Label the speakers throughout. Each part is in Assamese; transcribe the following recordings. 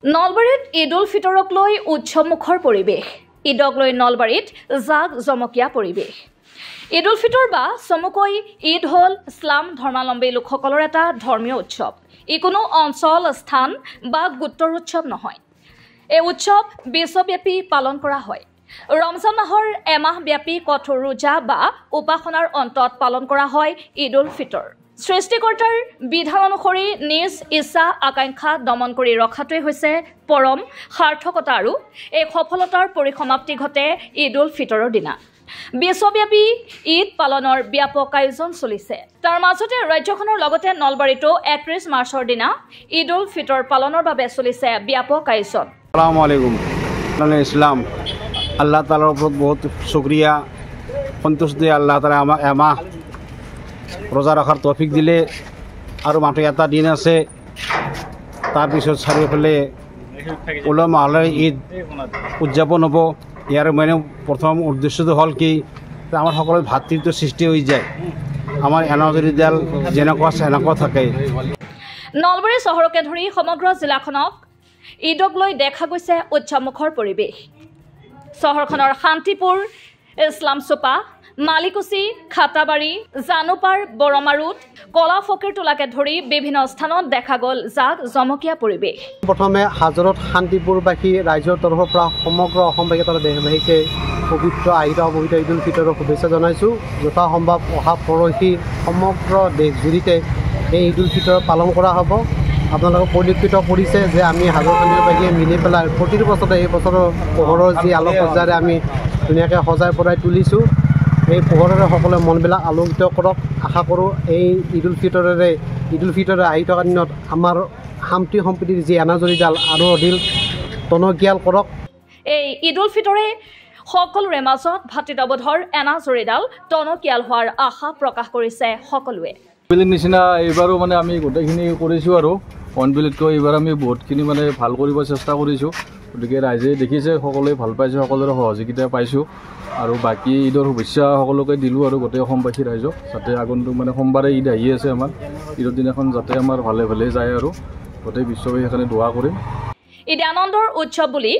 Speaker 1: নলবাৰীত ঈদ উল ফিতৰক লৈ উৎসৱমুখৰ পৰিৱেশ। ঈদক লৈ নলবাৰীত জাক জমকীয়া পৰিৱেশ। ঈদ উল ফিতৰ বা চমুকৈ ঈদ হ'ল ইছলাম ধৰ্মাৱলম্বী লোকসকলৰ এটা ধৰ্মীয় উৎসৱ। ই কোনো অঞ্চল, স্থান বা গোত্ৰৰ উৎসৱ নহয়। এই উৎসৱ বিশ্বব্যাপী পালন কৰা হয়। ৰমজান মাহৰ এমাহব্যাপী কঠোৰ ৰোজা বা উপাসনাৰ অন্তত পালন কৰা হয় ঈদ উল ফিতৰ। সৃষ্টিকৰ্তাৰ বিধান অনুসৰি নিজ ইচ্ছা আকাংক্ষা দমন কৰি ৰখাটোৱে হৈছে পৰম সাৰ্থকতা আৰু এই সফলতাৰ পৰিসমাপ্তি ঘটে ঈদ উল ফিতৰৰ দিনা। বিশ্বব্যাপী ঈদ পালনৰ ব্যাপক আয়োজন চলিছে। তাৰ মাজতে ৰাজ্যখনৰ লগতে নলবাৰীতো 31 মাৰ্চৰ দিনা ঈদ উল ফিতৰ পালনৰ বাবে চলিছে ব্যাপক আয়োজন।
Speaker 2: আসসালামু আলাইকুম। ইসলাম আল্লাহ তাআলাৰ ওপৰত বহুত শুকৰিয়া, সন্তোষ দিয়ে। আল্লাহ তাআলা আমাক এমাহ ৰোজা ৰখাৰ তৌফিক দিলে আৰু মাত্ৰ এটা দিন আছে। তাৰপিছত চাৰিওফালে উলহ মাহলৰ ঈদ উদযাপন হ'ব। ইয়াৰ মানে প্ৰথম উদ্দেশ্যটো হ'ল কি, আমাৰ সকলো ভাতৃত্ব সৃষ্টি হৈ যায়। আমাৰ এনাজৰীডাল যেনেকুৱা আছে সেনেকুৱা থাকে।
Speaker 1: নলবাৰী চহৰকে ধৰি সমগ্ৰ জিলাখনক ঈদক লৈ দেখা গৈছে উৎসৱমুখৰ পৰিৱেশ। চহৰখনৰ শান্তিপুৰ, ইছলাম চোপা, মালিকুচি, খাটাবাৰী, জানুপাৰ, বৰমাৰুত, কলা ফকীৰটোলাকে ধৰি বিভিন্ন স্থানত দেখা গ'ল জাক জমকীয়া পৰিৱেশ।
Speaker 3: প্ৰথমে হাজৰত শান্তিপুৰবাসী ৰাইজৰ তৰফৰ পৰা সমগ্ৰ অসমবাসী তথা দেশবাসীকে পবিত্ৰ অপবিত্ৰ ঈদ উল ফিতৰৰ শুভেচ্ছা জনাইছোঁ। যথাসম্ভৱ অহা পৰহি সমগ্ৰ দেশজুৰিতে এই ঈদ উল ফিতৰ পালন কৰা হ'ব। আপোনালোকে পৰিলক্ষিত কৰিছে যে আমি হাজৰ শান্তিপুৰবাসীয়ে মিলি পেলাই প্ৰতিটো বছৰতে এই বছৰৰ পোহৰৰ যি আলোকসজ্জাৰে আমি ধুনীয়াকৈ সজাই পৰাই তুলিছোঁ। এই পোহৰেৰে সকলোৱে মনবিলাক আলোকিত কৰক। আশা কৰোঁ এই ঈদ উল ফিতৰে আহি থকা দিনত আমাৰ শান্তি সম্প্ৰীতিৰ যি এনাজৰীডাল আৰু অধিক টনকিয়াল কৰক।
Speaker 1: এই ঈদ উল ফিতৰে সকলোৰে মাজত ভাতৃত্ববোধৰ এনাজৰীডাল টনকিয়াল হোৱাৰ আশা প্ৰকাশ কৰিছে সকলোৱে।
Speaker 4: বেলেগ নিচিনা এইবাৰো মানে আমি গোটেইখিনি কৰিছোঁ আৰু অইনবিলাকতকৈ এইবাৰ আমি বহুতখিনি মানে ভাল কৰিব চেষ্টা কৰিছোঁ। গতিকে ৰাইজে দেখিছে, সকলোৱে ভাল পাইছে, সকলোৰে সহযোগিতা পাইছোঁ। আৰু বাকী ঈদৰ শুভেচ্ছা সকলোকে দিলোঁ আৰু গোটেই অসমবাসী ৰাইজক, যাতে আগন্তুক মানে সোমবাৰে ঈদ আহি আছে আমাৰ। ঈদৰ দিনাখন যাতে আমাৰ ভালে ভালে যায় আৰু গোটেই বিশ্ববাসী সেইকাৰণে দোৱা কৰিম।
Speaker 1: ঈদ আনন্দৰ উৎসৱ বুলি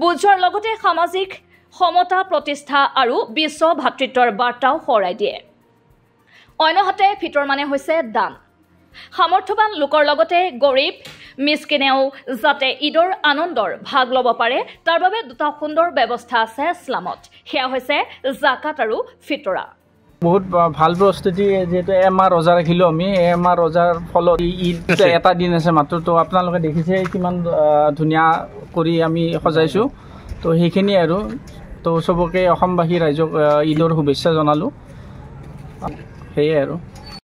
Speaker 1: বুজোৱাৰ লগতে সামাজিক সমতা প্ৰতিষ্ঠা আৰু বিশ্ব ভাতৃত্বৰ বাৰ্তাও সোঁৱৰাই দিয়ে। অন্যহাতে ফিতৰ মানে হৈছে দান। সামৰ্থ্যৱান লোকৰ লগতে গৰীব মিছকিনেও যাতে ঈদৰ আনন্দৰ ভাগ ল'ব পাৰে, তাৰ বাবে দুটা সুন্দৰ ব্যৱস্থা আছে ইছলামত। সেয়া হৈছে জাকাত আৰু ফিতৰা।
Speaker 5: বহুত ভাল প্ৰস্তুতি, যিহেতু এমাহ ৰোজা ৰাখিলোঁ আমি। এমাহ ৰোজাৰ ফলত ঈদ এটা দিন আছে মাত্ৰ। তো আপোনালোকে দেখিছে কিমান ধুনীয়া কৰি আমি সজাইছোঁ। তো সেইখিনি আৰু তো চবকে অসমবাসী ৰাইজক ঈদৰ শুভেচ্ছা জনালোঁ। সেয়াই আৰু।